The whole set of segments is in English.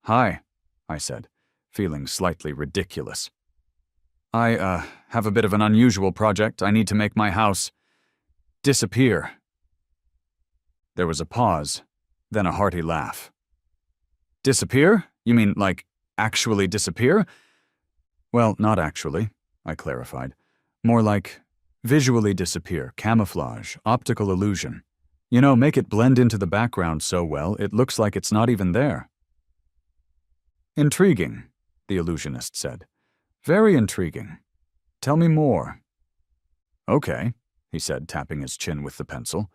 Hi, I said, feeling slightly ridiculous. I have a bit of an unusual project. I need to make my house disappear. There was a pause, then a hearty laugh. Disappear? You mean, like, actually disappear? Well, not actually, I clarified. More like visually disappear, camouflage, optical illusion. You know, make it blend into the background so well it looks like it's not even there. Intriguing, the illusionist said. Very intriguing. Tell me more. Okay, he said, tapping his chin with the pencil.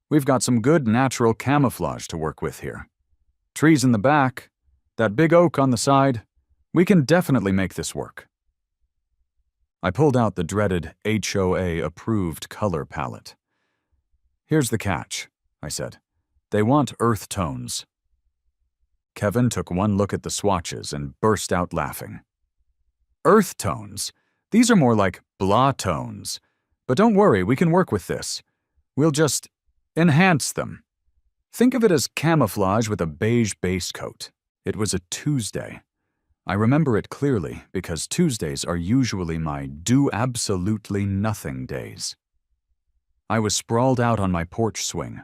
We've got some good natural camouflage to work with here. Trees in the back, that big oak on the side. We can definitely make this work. I pulled out the dreaded HOA-approved color palette. Here's the catch, I said. They want earth tones. Kevin took one look at the swatches and burst out laughing. Earth tones? These are more like blah tones. But don't worry, we can work with this. We'll just enhance them. Think of it as camouflage with a beige base coat. It was a Tuesday. I remember it clearly because Tuesdays are usually my do absolutely nothing days. I was sprawled out on my porch swing,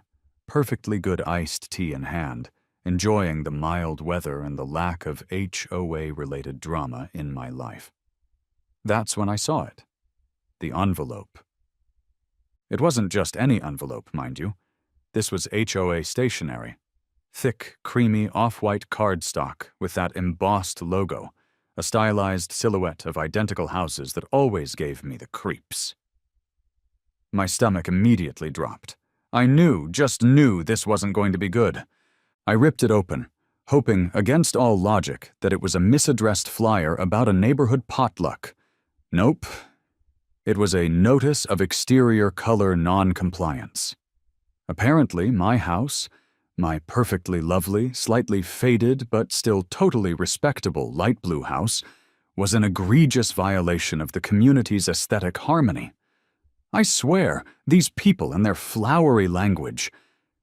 perfectly good iced tea in hand, enjoying the mild weather and the lack of HOA-related drama in my life. That's when I saw it. The envelope. It wasn't just any envelope, mind you. This was HOA stationery. Thick, creamy, off-white cardstock with that embossed logo, a stylized silhouette of identical houses that always gave me the creeps. My stomach immediately dropped. I just knew this wasn't going to be good. I ripped it open, hoping, against all logic, that it was a misaddressed flyer about a neighborhood potluck. Nope. It was a notice of exterior color non-compliance. Apparently, my house, my perfectly lovely, slightly faded but still totally respectable light blue house, was an egregious violation of the community's aesthetic harmony. I swear, these people and their flowery language.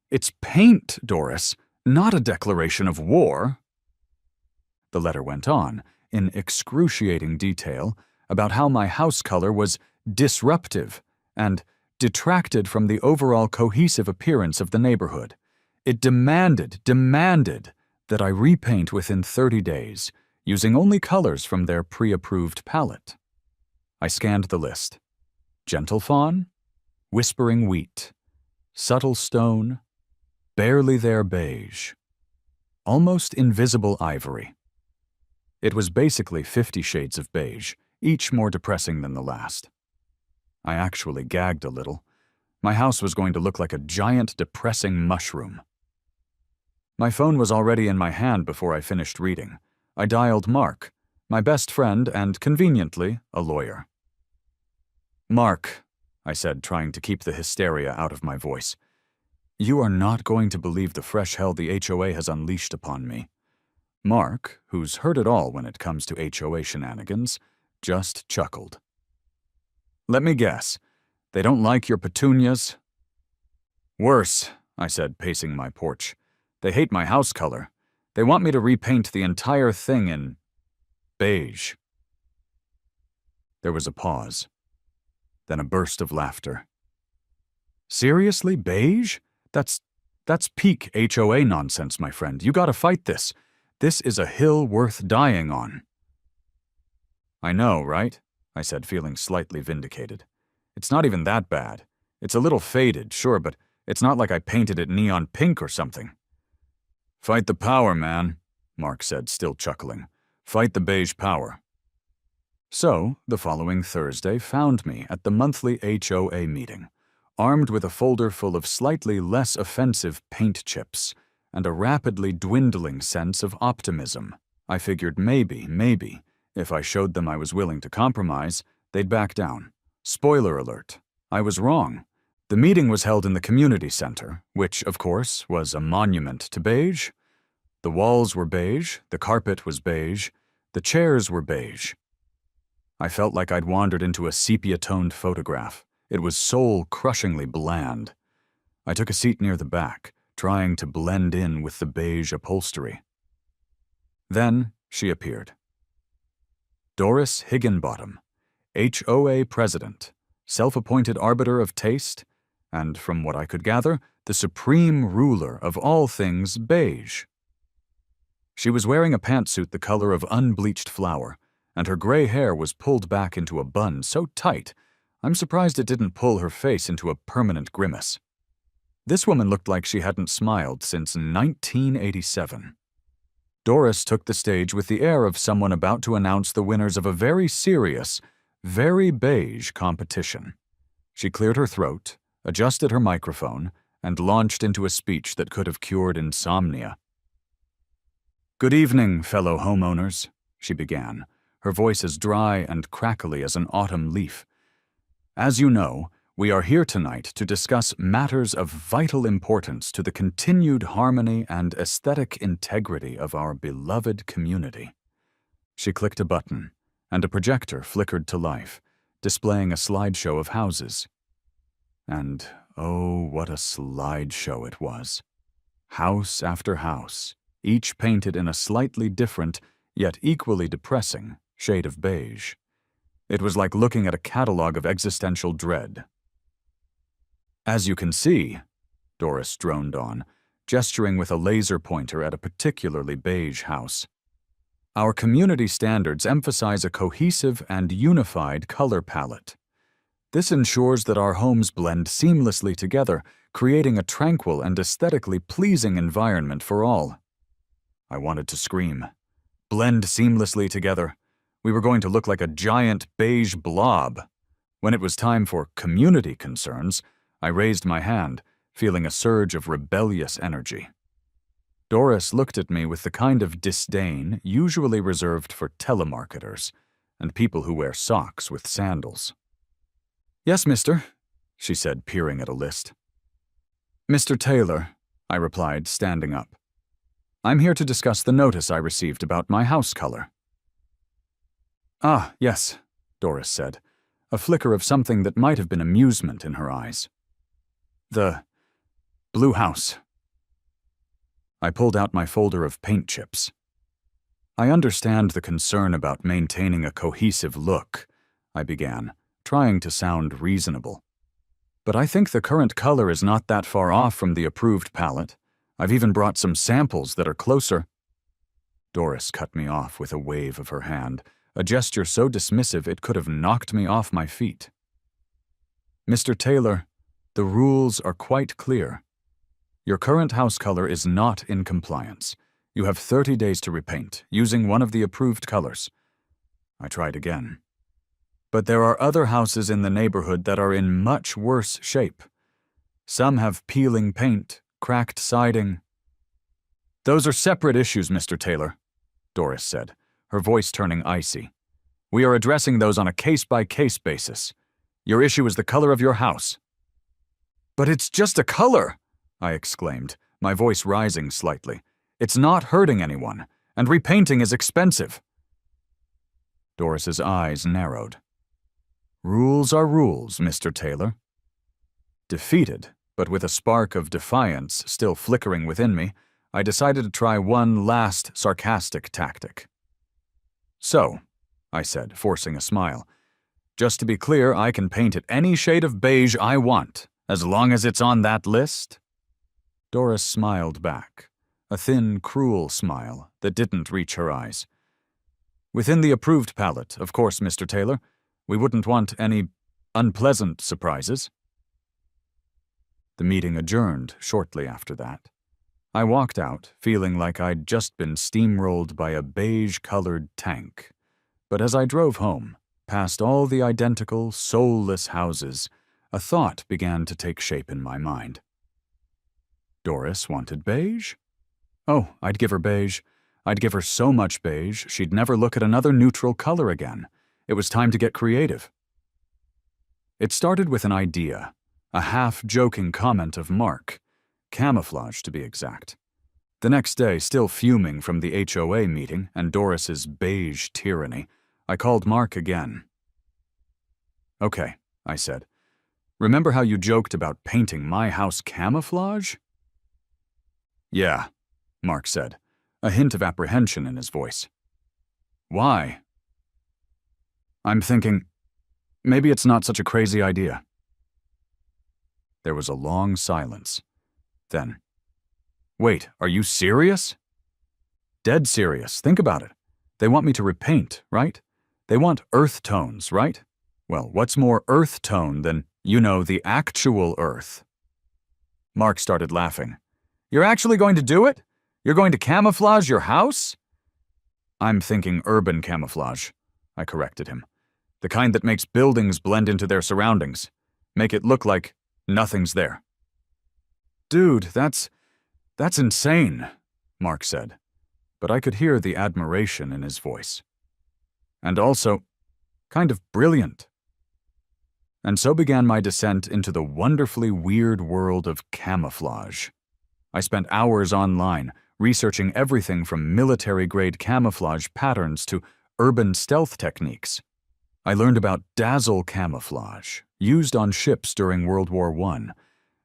It's paint, Doris, not a declaration of war. The letter went on, in excruciating detail, about how my house color was disruptive and detracted from the overall cohesive appearance of the neighborhood. It demanded that I repaint within 30 days, using only colors from their pre-approved palette. I scanned the list. Gentle fawn, whispering wheat, subtle stone, barely there beige, almost invisible ivory. It was basically 50 shades of beige, each more depressing than the last. I actually gagged a little. My house was going to look like a giant depressing mushroom. My phone was already in my hand before I finished reading. I dialed Mark, my best friend and, conveniently, a lawyer. Mark, I said, trying to keep the hysteria out of my voice, you are not going to believe the fresh hell the HOA has unleashed upon me. Mark, who's heard it all when it comes to HOA shenanigans, just chuckled. Let me guess. They don't like your petunias? Worse, I said, pacing my porch. They hate my house color. They want me to repaint the entire thing in beige. There was a pause, then a burst of laughter. Seriously, beige? That's peak HOA nonsense, my friend. You gotta fight this. This is a hill worth dying on. I know, right? I said, feeling slightly vindicated. It's not even that bad. It's a little faded, sure, but it's not like I painted it neon pink or something. Fight the power, man, Mark said, still chuckling. Fight the beige power. So, the following Thursday found me at the monthly HOA meeting, armed with a folder full of slightly less offensive paint chips and a rapidly dwindling sense of optimism. I figured maybe, if I showed them I was willing to compromise, they'd back down. Spoiler alert, I was wrong. The meeting was held in the community center, which, of course, was a monument to beige. The walls were beige, the carpet was beige, the chairs were beige. I felt like I'd wandered into a sepia-toned photograph. It was soul-crushingly bland. I took a seat near the back, trying to blend in with the beige upholstery. Then she appeared. Doris Higginbottom, HOA president, self-appointed arbiter of taste, and, from what I could gather, the supreme ruler of all things beige. She was wearing a pantsuit the color of unbleached flour, and her gray hair was pulled back into a bun so tight, I'm surprised it didn't pull her face into a permanent grimace. This woman looked like she hadn't smiled since 1987. Doris took the stage with the air of someone about to announce the winners of a very serious, very beige competition. She cleared her throat, adjusted her microphone, and launched into a speech that could have cured insomnia. "Good evening, fellow homeowners," she began, her voice as dry and crackly as an autumn leaf. "As you know, we are here tonight to discuss matters of vital importance to the continued harmony and aesthetic integrity of our beloved community." She clicked a button, and a projector flickered to life, displaying a slideshow of houses. And oh, what a slideshow it was. House after house, each painted in a slightly different, yet equally depressing, shade of beige. It was like looking at a catalog of existential dread. "As you can see," Doris droned on, gesturing with a laser pointer at a particularly beige house, "our community standards emphasize a cohesive and unified color palette. This ensures that our homes blend seamlessly together, creating a tranquil and aesthetically pleasing environment for all." I wanted to scream. Blend seamlessly together. We were going to look like a giant beige blob. When it was time for community concerns, I raised my hand, feeling a surge of rebellious energy. Doris looked at me with the kind of disdain usually reserved for telemarketers and people who wear socks with sandals. "Yes, mister," she said, peering at a list. "Mr. Taylor," I replied, standing up. "I'm here to discuss the notice I received about my house color." "Ah, yes," Doris said, a flicker of something that might have been amusement in her eyes. "The blue house." I pulled out my folder of paint chips. "I understand the concern about maintaining a cohesive look," I began, trying to sound reasonable. "But I think the current color is not that far off from the approved palette. I've even brought some samples that are closer." Doris cut me off with a wave of her hand, a gesture so dismissive it could have knocked me off my feet. "Mr. Taylor, the rules are quite clear. Your current house color is not in compliance. You have 30 days to repaint, using one of the approved colors." I tried again. "But there are other houses in the neighborhood that are in much worse shape. Some have peeling paint, cracked siding." "Those are separate issues, Mr. Taylor," Doris said, her voice turning icy. "We are addressing those on a case-by-case basis. Your issue is the color of your house." "But it's just a color!" I exclaimed, my voice rising slightly. "It's not hurting anyone, and repainting is expensive." Doris's eyes narrowed. "Rules are rules, Mr. Taylor." Defeated, but with a spark of defiance still flickering within me, I decided to try one last sarcastic tactic. "So," I said, forcing a smile, "just to be clear, I can paint it any shade of beige I want, as long as it's on that list?" Doris smiled back, a thin, cruel smile that didn't reach her eyes. "Within the approved palette, of course, Mr. Taylor. We wouldn't want any unpleasant surprises." The meeting adjourned shortly after that. I walked out, feeling like I'd just been steamrolled by a beige-colored tank. But as I drove home, past all the identical, soulless houses, a thought began to take shape in my mind. Doris wanted beige? Oh, I'd give her beige. I'd give her so much beige, she'd never look at another neutral color again. It was time to get creative. It started with an idea, a half-joking comment of Mark, Camouflage to be exact. The next day, still fuming from the HOA meeting and Doris's beige tyranny, I called Mark again. "Okay," I said. "Remember how you joked about painting my house camouflage?" "Yeah," Mark said, a hint of apprehension in his voice. Why? I'm thinking, maybe it's not such a crazy idea. There was a long silence. Then, wait, are you serious? Dead serious. Think about it. They want me to repaint, right? They want earth tones, right? Well, what's more earth tone than, the actual earth? Mark started laughing. You're actually going to do it? You're going to camouflage your house? I'm thinking urban camouflage, I corrected him. The kind that makes buildings blend into their surroundings. Make it look like nothing's there. Dude, that's insane, Mark said, but I could hear the admiration in his voice. And also, kind of brilliant. And so began my descent into the wonderfully weird world of camouflage. I spent hours online, researching everything from military-grade camouflage patterns to urban stealth techniques. I learned about dazzle camouflage, used on ships during World War I,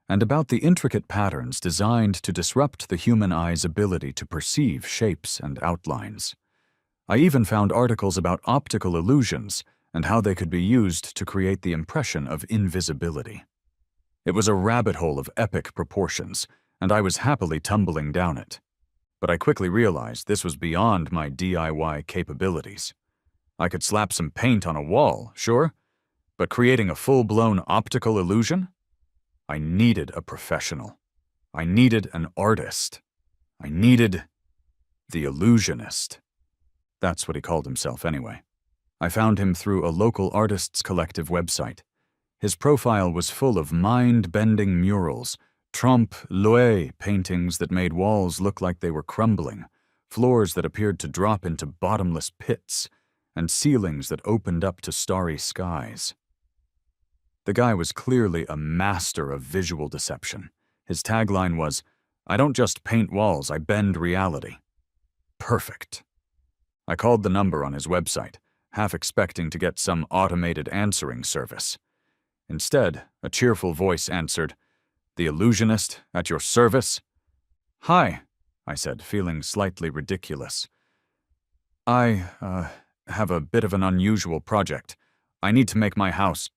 and about the intricate patterns designed to disrupt the human eye's ability to perceive shapes and outlines. I even found articles about optical illusions and how they could be used to create the impression of invisibility. It was a rabbit hole of epic proportions, and I was happily tumbling down it. But I quickly realized this was beyond my DIY capabilities. I could slap some paint on a wall, sure, but creating a full-blown optical illusion? I needed a professional. I needed an artist. I needed the illusionist. That's what he called himself anyway. I found him through a local artists collective website. His profile was full of mind-bending murals, trompe-l'oeil paintings that made walls look like they were crumbling, floors that appeared to drop into bottomless pits, and ceilings that opened up to starry skies. The guy was clearly a master of visual deception. His tagline was, "I don't just paint walls, I bend reality." Perfect. I called the number on his website, half expecting to get some automated answering service. Instead, a cheerful voice answered, "The illusionist, at your service?" "Hi," I said, feeling slightly ridiculous. I have a bit of an unusual project. I need to make my house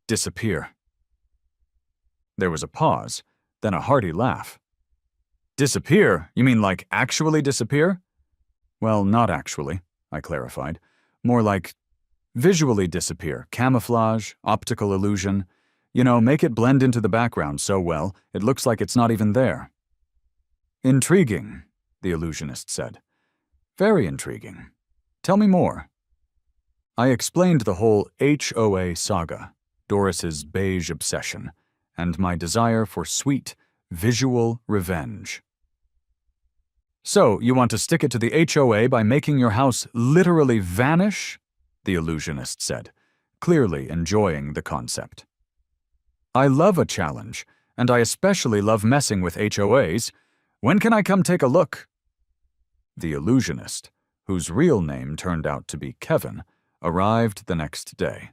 disappear." There was a pause, then a hearty laugh. "Disappear? You mean like actually disappear?" "Well, not actually," I clarified. "More like visually disappear, camouflage, optical illusion. Make it blend into the background so well, it looks like it's not even there." "Intriguing," the illusionist said. "Very intriguing. Tell me more." I explained the whole HOA saga, Doris's beige obsession, and my desire for sweet, visual revenge. "So, you want to stick it to the HOA by making your house literally vanish?" the illusionist said, clearly enjoying the concept. "I love a challenge, and I especially love messing with HOAs. When can I come take a look?" The illusionist, whose real name turned out to be Kevin, arrived the next day.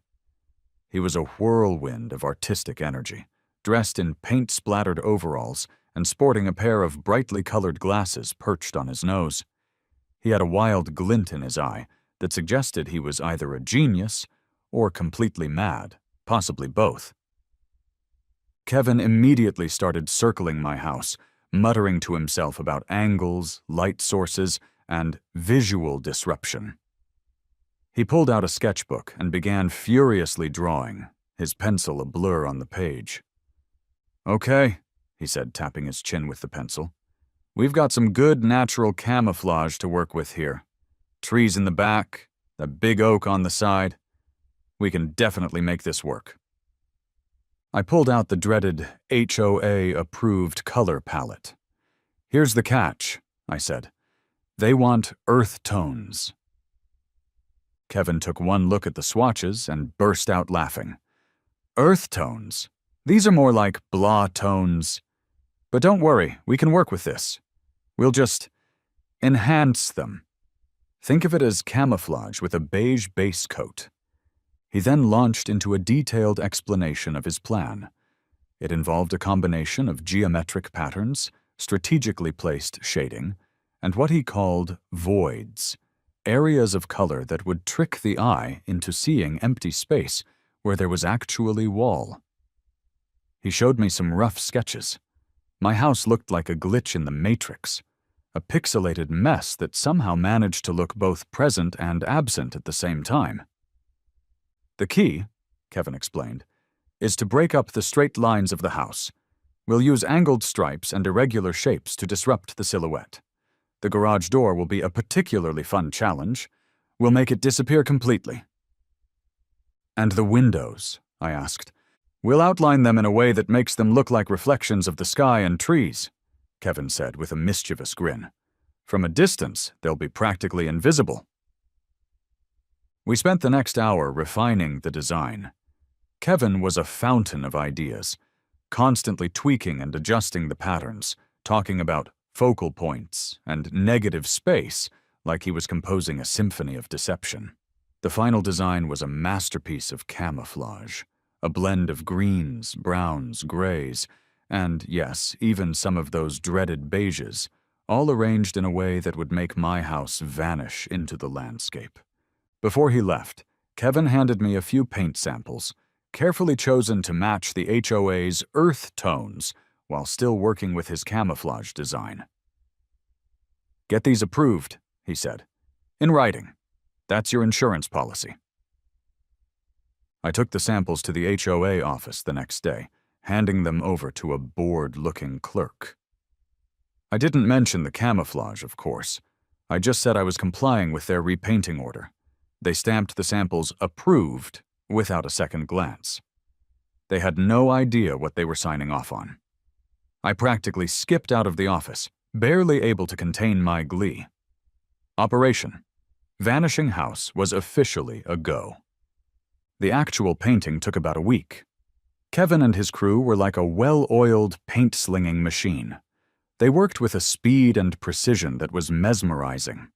He was a whirlwind of artistic energy, dressed in paint-splattered overalls and sporting a pair of brightly colored glasses perched on his nose. He had a wild glint in his eye that suggested he was either a genius or completely mad, possibly both. Kevin immediately started circling my house, muttering to himself about angles, light sources, and visual disruption. He pulled out a sketchbook and began furiously drawing, his pencil a blur on the page. "Okay," he said, tapping his chin with the pencil. "We've got some good natural camouflage to work with here. Trees in the back, the big oak on the side. We can definitely make this work." I pulled out the dreaded HOA-approved color palette. "Here's the catch," I said. "They want earth tones." Kevin took one look at the swatches and burst out laughing. "Earth tones? These are more like blah tones. But don't worry, we can work with this. We'll just enhance them. Think of it as camouflage with a beige base coat." He then launched into a detailed explanation of his plan. It involved a combination of geometric patterns, strategically placed shading, and what he called voids, areas of color that would trick the eye into seeing empty space where there was actually wall. He showed me some rough sketches. My house looked like a glitch in the Matrix, a pixelated mess that somehow managed to look both present and absent at the same time. The key, Kevin explained, is to break up the straight lines of the house. We'll use angled stripes and irregular shapes to disrupt the silhouette. The garage door will be a particularly fun challenge. We'll make it disappear completely. And the windows, I asked. We'll outline them in a way that makes them look like reflections of the sky and trees, Kevin said with a mischievous grin. From a distance, they'll be practically invisible. We spent the next hour refining the design. Kevin was a fountain of ideas, constantly tweaking and adjusting the patterns, talking about focal points and negative space like he was composing a symphony of deception. The final design was a masterpiece of camouflage, a blend of greens, browns, grays, and, yes, even some of those dreaded beiges, all arranged in a way that would make my house vanish into the landscape. Before he left, Kevin handed me a few paint samples, carefully chosen to match the HOA's earth tones while still working with his camouflage design. "Get these approved," he said. "In writing. That's your insurance policy." I took the samples to the HOA office the next day, handing them over to a bored-looking clerk. I didn't mention the camouflage, of course. I just said I was complying with their repainting order. They stamped the samples approved without a second glance. They had no idea what they were signing off on. I practically skipped out of the office, barely able to contain my glee. Operation Vanishing House was officially a go. The actual painting took about a week. Kevin and his crew were like a well-oiled paint-slinging machine. They worked with a speed and precision that was mesmerizing.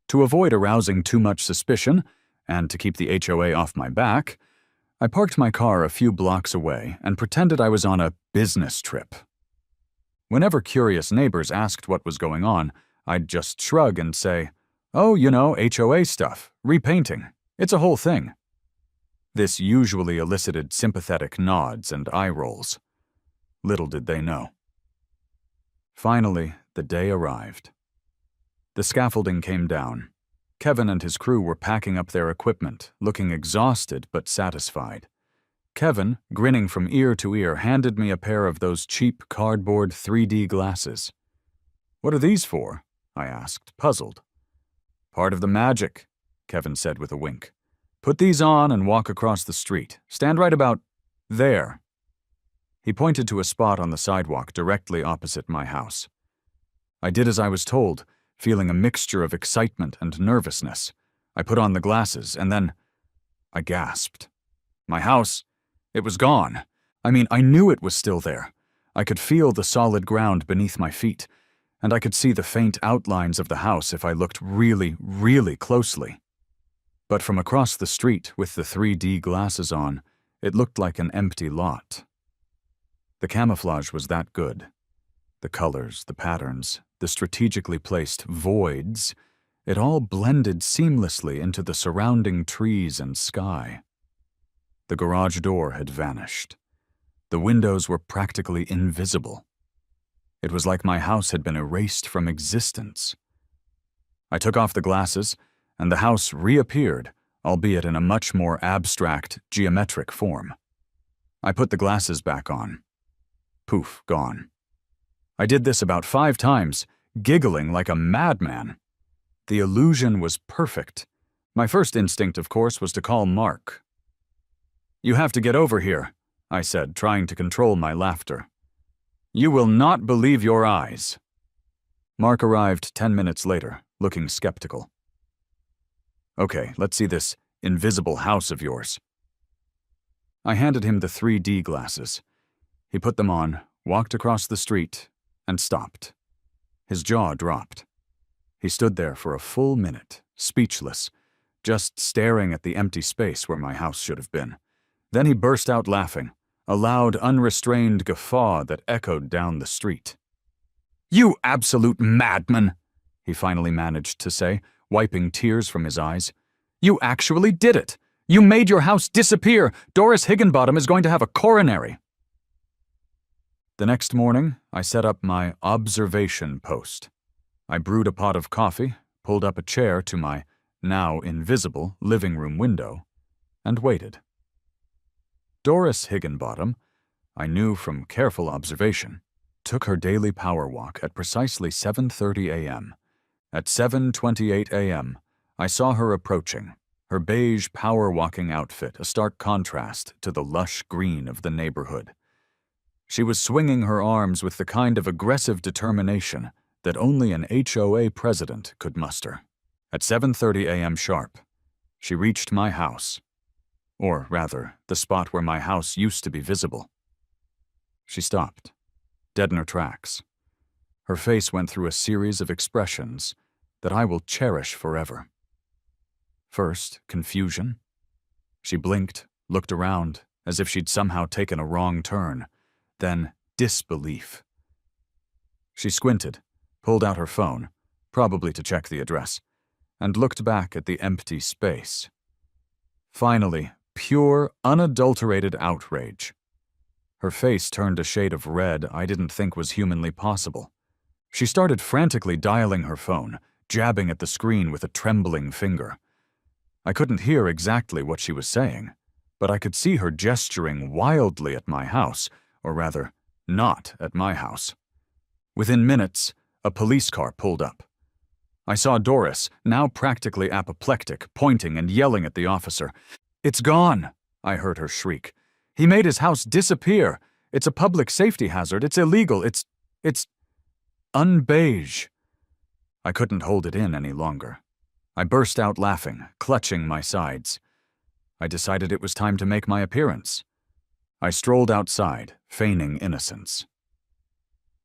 To avoid arousing too much suspicion, and to keep the HOA off my back, I parked my car a few blocks away and pretended I was on a business trip. Whenever curious neighbors asked what was going on, I'd just shrug and say, "Oh, you know, HOA stuff, repainting, it's a whole thing." This usually elicited sympathetic nods and eye rolls. Little did they know. Finally, the day arrived. The scaffolding came down. Kevin and his crew were packing up their equipment, looking exhausted but satisfied. Kevin, grinning from ear to ear, handed me a pair of those cheap cardboard 3D glasses. "What are these for?" I asked, puzzled. "Part of the magic," Kevin said with a wink. "Put these on and walk across the street. Stand right about there." He pointed to a spot on the sidewalk directly opposite my house. I did as I was told, feeling a mixture of excitement and nervousness. I put on the glasses, and then I gasped. My house, it was gone. I mean, I knew it was still there. I could feel the solid ground beneath my feet, and I could see the faint outlines of the house if I looked really, really closely. But from across the street with the 3D glasses on, it looked like an empty lot. The camouflage was that good. The colors, the patterns, the strategically placed voids, it all blended seamlessly into the surrounding trees and sky. The garage door had vanished. The windows were practically invisible. It was like my house had been erased from existence. I took off the glasses, and the house reappeared, albeit in a much more abstract, geometric form. I put the glasses back on. Poof, gone. I did this about 5 times, giggling like a madman. The illusion was perfect. My first instinct, of course, was to call Mark. "You have to get over here," I said, trying to control my laughter. "You will not believe your eyes." Mark arrived 10 minutes later, looking skeptical. "Okay, let's see this invisible house of yours." I handed him the 3D glasses. He put them on, walked across the street, and stopped. His jaw dropped. He stood there for a full minute, speechless, just staring at the empty space where my house should have been. Then he burst out laughing, a loud, unrestrained guffaw that echoed down the street. "You absolute madman!" he finally managed to say, wiping tears from his eyes. "You actually did it! You made your house disappear! Doris Higginbottom is going to have a coronary!" The next morning, I set up my observation post. I brewed a pot of coffee, pulled up a chair to my now invisible living room window, and waited. Doris Higginbottom, I knew from careful observation, took her daily power walk at precisely 7:30 a.m. At 7:28 a.m., I saw her approaching, her beige power walking outfit a stark contrast to the lush green of the neighborhood. She was swinging her arms with the kind of aggressive determination that only an HOA president could muster. At 7:30 a.m. sharp, she reached my house, or rather, the spot where my house used to be visible. She stopped, dead in her tracks. Her face went through a series of expressions that I will cherish forever. First, confusion. She blinked, looked around, as if she'd somehow taken a wrong turn. Then disbelief. She squinted, pulled out her phone, probably to check the address, and looked back at the empty space. Finally, pure, unadulterated outrage. Her face turned a shade of red I didn't think was humanly possible. She started frantically dialing her phone, jabbing at the screen with a trembling finger. I couldn't hear exactly what she was saying, but I could see her gesturing wildly at my house, or rather, not at my house. Within minutes, a police car pulled up. I saw Doris, now practically apoplectic, pointing and yelling at the officer. "It's gone," I heard her shriek. "He made his house disappear. It's a public safety hazard. It's illegal. It's unbeige." I couldn't hold it in any longer. I burst out laughing, clutching my sides. I decided it was time to make my appearance. I strolled outside, feigning innocence.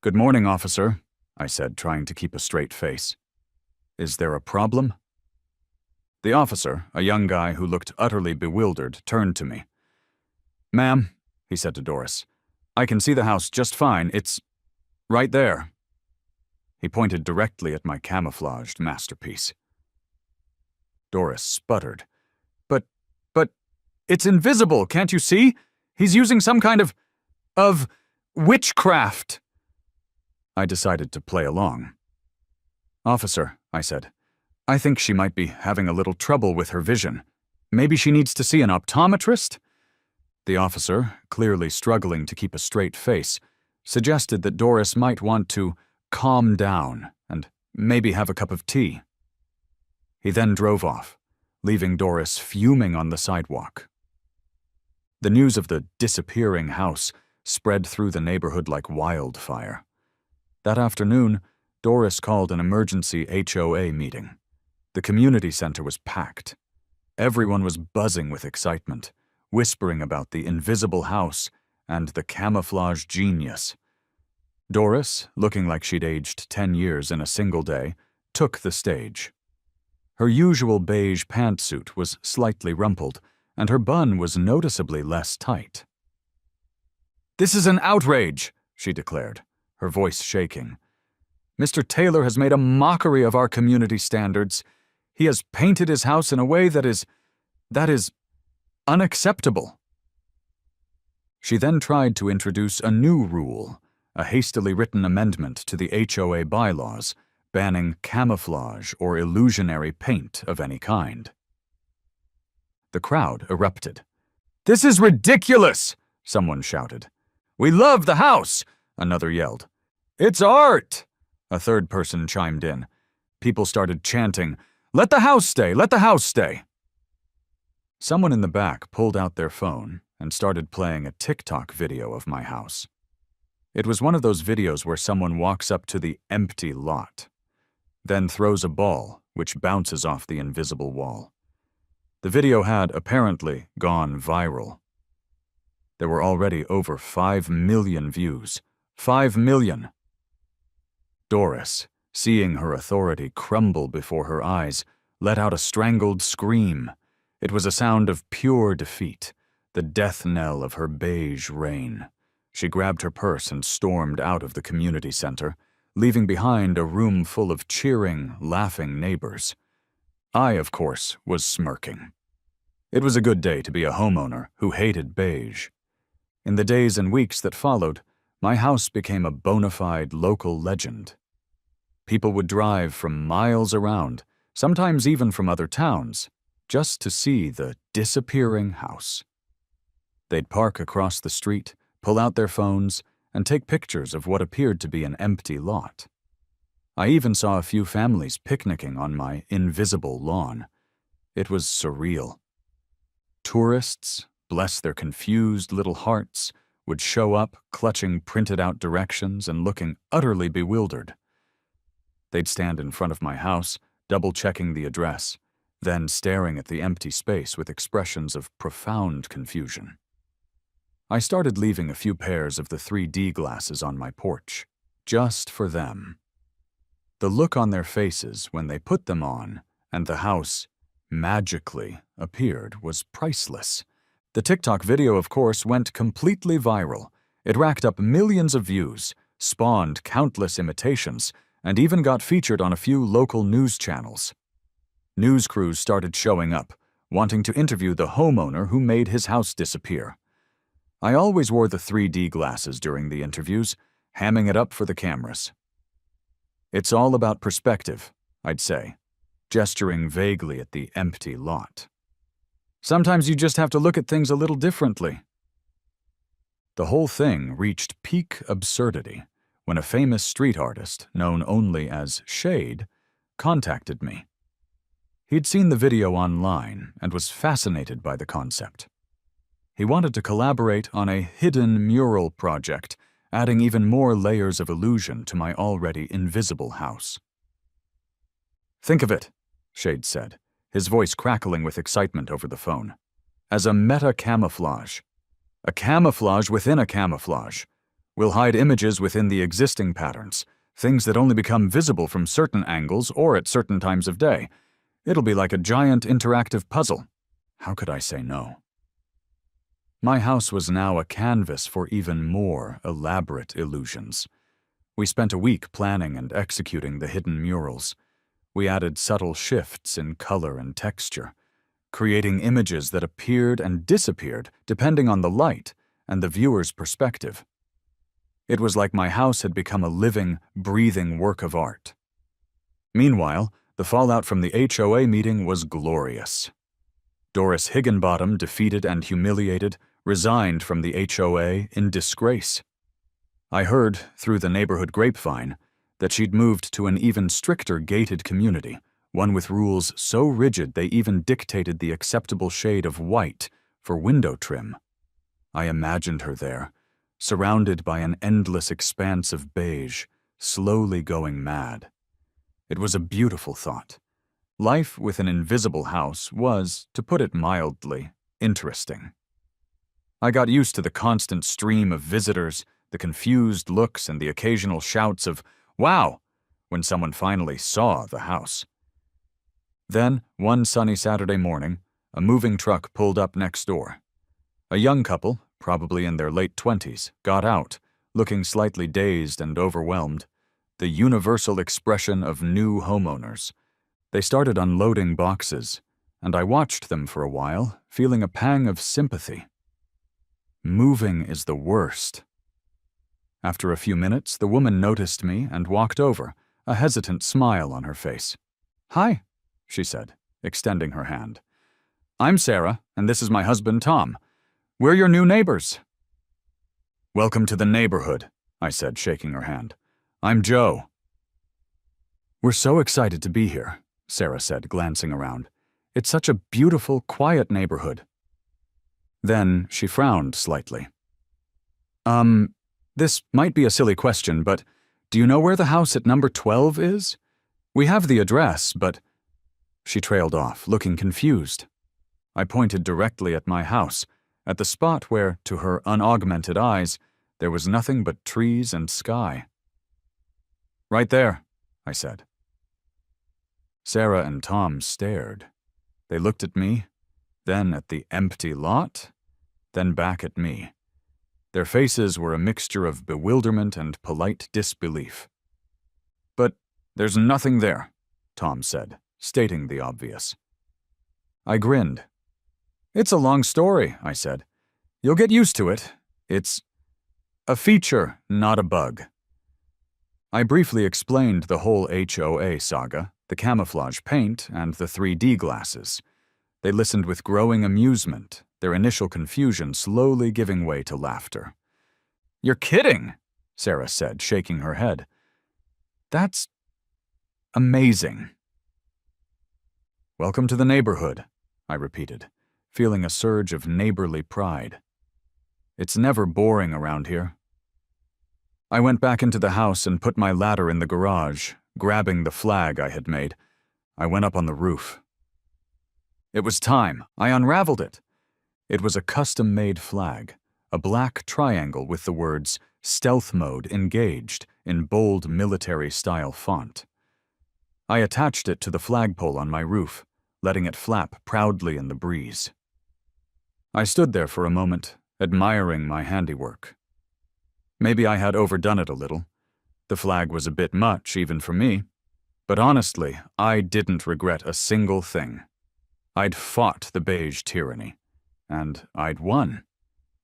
"Good morning, officer," I said, trying to keep a straight face. "Is there a problem?" The officer, a young guy who looked utterly bewildered, turned to me. "Ma'am," he said to Doris, "I can see the house just fine. It's right there." He pointed directly at my camouflaged masterpiece. Doris sputtered. But, it's invisible, can't you see? He's using some kind of witchcraft." I decided to play along. "Officer," I said, "I think she might be having a little trouble with her vision. Maybe she needs to see an optometrist?" The officer, clearly struggling to keep a straight face, suggested that Doris might want to calm down and maybe have a cup of tea. He then drove off, leaving Doris fuming on the sidewalk. The news of the disappearing house spread through the neighborhood like wildfire. That afternoon, Doris called an emergency HOA meeting. The community center was packed. Everyone was buzzing with excitement, whispering about the invisible house and the camouflage genius. Doris, looking like she'd aged 10 years in a single day, took the stage. Her usual beige pantsuit was slightly rumpled, and her bun was noticeably less tight. "This is an outrage," she declared, her voice shaking. "Mr. Taylor has made a mockery of our community standards. He has painted his house in a way that is unacceptable." She then tried to introduce a new rule, a hastily written amendment to the HOA bylaws, banning camouflage or illusionary paint of any kind. The crowd erupted. "This is ridiculous!" someone shouted. "We love the house!" another yelled. "It's art!" a third person chimed in. People started chanting, "Let the house stay! Let the house stay!" Someone in the back pulled out their phone and started playing a TikTok video of my house. It was one of those videos where someone walks up to the empty lot, then throws a ball which bounces off the invisible wall. The video had apparently gone viral. There were already over 5 million views. 5 million! Doris, seeing her authority crumble before her eyes, let out a strangled scream. It was a sound of pure defeat, the death knell of her beige reign. She grabbed her purse and stormed out of the community center, leaving behind a room full of cheering, laughing neighbors. I, of course, was smirking. It was a good day to be a homeowner who hated beige. In the days and weeks that followed, my house became a bona fide local legend. People would drive from miles around, sometimes even from other towns, just to see the disappearing house. They'd park across the street, pull out their phones, and take pictures of what appeared to be an empty lot. I even saw a few families picnicking on my invisible lawn. It was surreal. Tourists, bless their confused little hearts, would show up clutching printed-out directions and looking utterly bewildered. They'd stand in front of my house, double-checking the address, then staring at the empty space with expressions of profound confusion. I started leaving a few pairs of the 3D glasses on my porch, just for them. The look on their faces when they put them on and the house magically appeared was priceless. The TikTok video, of course, went completely viral. It racked up millions of views, spawned countless imitations, and even got featured on a few local news channels. News crews started showing up, wanting to interview the homeowner who made his house disappear. I always wore the 3D glasses during the interviews, hamming it up for the cameras. "It's all about perspective," I'd say, gesturing vaguely at the empty lot. "Sometimes you just have to look at things a little differently." The whole thing reached peak absurdity when a famous street artist, known only as Shade, contacted me. He'd seen the video online and was fascinated by the concept. He wanted to collaborate on a hidden mural project, adding even more layers of illusion to my already invisible house. "Think of it," Shade said, his voice crackling with excitement over the phone, "as a meta-camouflage. A camouflage within a camouflage. We'll hide images within the existing patterns, things that only become visible from certain angles or at certain times of day. It'll be like a giant interactive puzzle." How could I say no? My house was now a canvas for even more elaborate illusions. We spent a week planning and executing the hidden murals. We added subtle shifts in color and texture, creating images that appeared and disappeared depending on the light and the viewer's perspective. It was like my house had become a living, breathing work of art. Meanwhile, the fallout from the HOA meeting was glorious. Doris Higginbottom, defeated and humiliated, resigned from the HOA in disgrace. I heard, through the neighborhood grapevine, that she'd moved to an even stricter gated community, one with rules so rigid they even dictated the acceptable shade of white for window trim. I imagined her there, surrounded by an endless expanse of beige, slowly going mad. It was a beautiful thought. Life with an invisible house was, to put it mildly, interesting. I got used to the constant stream of visitors, the confused looks, and the occasional shouts of, "Wow!" when someone finally saw the house. Then, one sunny Saturday morning, a moving truck pulled up next door. A young couple, probably in their late 20s, got out, looking slightly dazed and overwhelmed, the universal expression of new homeowners. They started unloading boxes, and I watched them for a while, feeling a pang of sympathy. Moving is the worst. After a few minutes, the woman noticed me and walked over, a hesitant smile on her face. "Hi," she said, extending her hand. "I'm Sarah, and this is my husband, Tom. We're your new neighbors." "Welcome to the neighborhood," I said, shaking her hand. "I'm Joe." "We're so excited to be here," Sarah said, glancing around. "It's such a beautiful, quiet neighborhood." Then she frowned slightly. This might be a silly question, but do you know where the house at number 12 is? We have the address, but—" She trailed off, looking confused. I pointed directly at my house, at the spot where, to her unaugmented eyes, there was nothing but trees and sky. "Right there," I said. Sarah and Tom stared. They looked at me, then at the empty lot, then back at me. Their faces were a mixture of bewilderment and polite disbelief. There's nothing there, Tom said, stating the obvious. I grinned. It's a long story, I said. You'll get used to it. It's a feature, not a bug. I briefly explained the whole HOA saga, the camouflage paint, and the 3D glasses. They listened with growing amusement, their initial confusion slowly giving way to laughter. You're kidding, Sarah said, shaking her head. That's amazing. Welcome to the neighborhood, I repeated, feeling a surge of neighborly pride. It's never boring around here. I went back into the house and put my ladder in the garage, grabbing the flag I had made. I went up on the roof. It was time. I unraveled it. It was a custom-made flag, a black triangle with the words "Stealth Mode Engaged" in bold military-style font. I attached it to the flagpole on my roof, letting it flap proudly in the breeze. I stood there for a moment, admiring my handiwork. Maybe I had overdone it a little. The flag was a bit much, even for me. But honestly, I didn't regret a single thing. I'd fought the beige tyranny, and I'd won.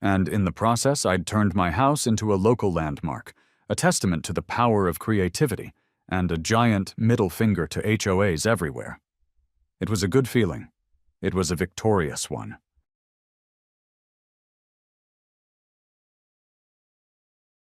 And in the process, I'd turned my house into a local landmark, a testament to the power of creativity, and a giant middle finger to HOAs everywhere. It was a good feeling. It was a victorious one.